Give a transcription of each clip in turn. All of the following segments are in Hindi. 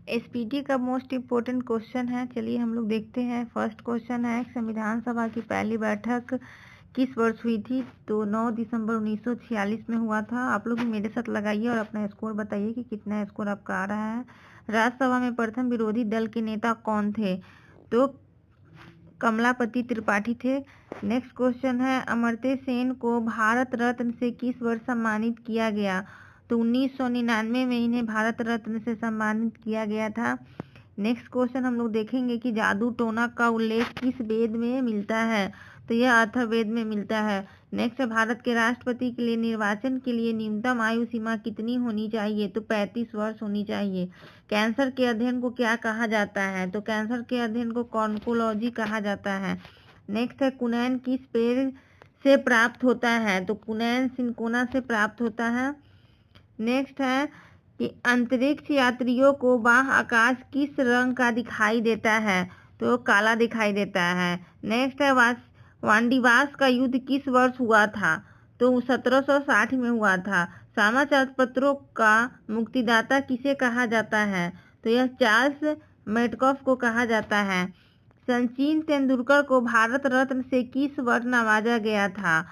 एसपीटी का मोस्ट इम्पोर्टेंट क्वेश्चन है। चलिए हम लोग देखते हैं। फर्स्ट क्वेश्चन है, संविधान सभा की पहली बैठक किस वर्ष हुई थी? तो 9 दिसंबर 1946 में हुआ था। आप लोग मेरे साथ लगाइए और अपना स्कोर बताइए कि कितना स्कोर आपका आ रहा है। राज्यसभा में प्रथम विरोधी दल के नेता कौन थे? तो कमलापति त्रिपाठी थे। नेक्स्ट क्वेश्चन है, अमर्त्य सेन को भारत रत्न से किस वर्ष सम्मानित किया गया? तो 1999 में इन्हें भारत रत्न से सम्मानित किया गया था। नेक्स्ट क्वेश्चन हम लोग देखेंगे कि जादू टोना का उल्लेख किस वेद में मिलता है? तो यह अथर्ववेद में मिलता है। नेक्स्ट है, भारत के राष्ट्रपति के लिए निर्वाचन के लिए न्यूनतम आयु सीमा कितनी होनी चाहिए? तो 35 वर्ष होनी चाहिए। कैंसर के अध्ययन को क्या कहा जाता है? तो कैंसर के अध्ययन को ऑन्कोलॉजी कहा जाता है। नेक्स्ट है, कुनैन किस पेड़ से प्राप्त होता है? तो कुनैन सिनकोना से प्राप्त होता है। नेक्स्ट है कि अंतरिक्ष यात्रियों को बाह्य आकाश किस रंग का दिखाई देता है? तो काला दिखाई देता है। नेक्स्ट है, वांडीवास का युद्ध किस वर्ष हुआ था? तो 1760 में हुआ था। समाचार पत्रों का मुक्तिदाता किसे कहा जाता है? तो यह चार्ल्स मेडकॉफ को कहा जाता है। सचिन तेंदुलकर को भारत रत्न से किस वर्ष नवाजा गया था?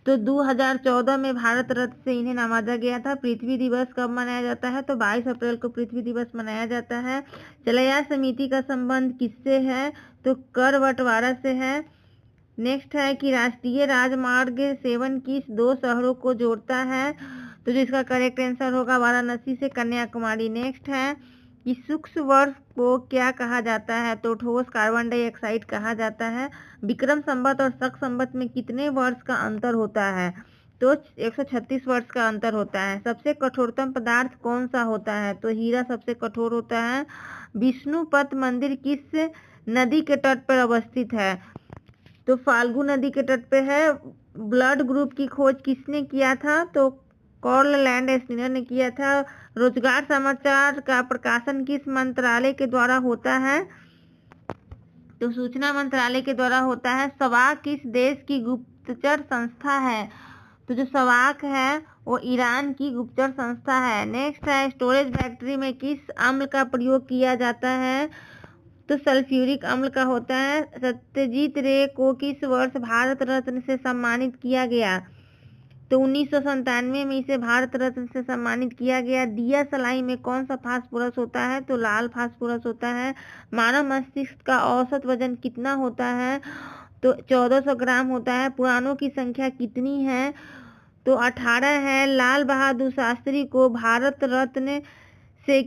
तो 2014 में भारत रत्न से इन्हें नवाजा गया था। पृथ्वी दिवस कब मनाया जाता है? तो 22 अप्रैल को पृथ्वी दिवस मनाया जाता है। चलैया समिति का संबंध किससे है? तो कर बंटवारा से है। नेक्स्ट है कि राष्ट्रीय राजमार्ग 7 किस दो शहरों को जोड़ता है? तो जिसका करेक्ट आंसर होगा वाराणसी से कन्याकुमारी। नेक्स्ट है कि सूक्ष्म वर्ष को क्या कहा जाता है? तो ठोस कार्बन डाइऑक्साइड कहा जाता है। विक्रम संवत और शक संवत में कितने वर्ष का अंतर होता है? तो 136 वर्ष का अंतर होता है। सबसे कठोरतम पदार्थ कौन सा होता है? तो हीरा सबसे कठोर होता है। विष्णुपद मंदिर किस नदी के तट पर अवस्थित है? तो फाल्गु नदी के तट पे है। ब्लड ग्रुप की खोज किसने किया था? तो कार्ल लैंडस्टीनर ने किया था। रोजगार समाचार का प्रकाशन किस मंत्रालय के द्वारा होता है? तो सूचना मंत्रालय के द्वारा होता है। सवाक किस देश की गुप्तचर संस्था है? तो जो सवाक है वो ईरान की गुप्तचर संस्था है। नेक्स्ट है, स्टोरेज बैटरी में किस अम्ल का प्रयोग किया जाता है? तो सल्फ्यूरिक अम्ल का होता है। सत्यजीत रे को किस वर्ष भारत रत्न से सम्मानित किया गया? तो 1997 में इसे भारत रत्न से सम्मानित किया गया। दिया सलाई में कौन सा फास्फोरस होता है? तो लाल फास्फोरस होता है। मानव मस्तिष्क का औसत वजन कितना होता है? तो 1400 ग्राम होता है। पुराणों की संख्या कितनी है? तो 18 है। लाल बहादुर शास्त्री को भारत रत्न से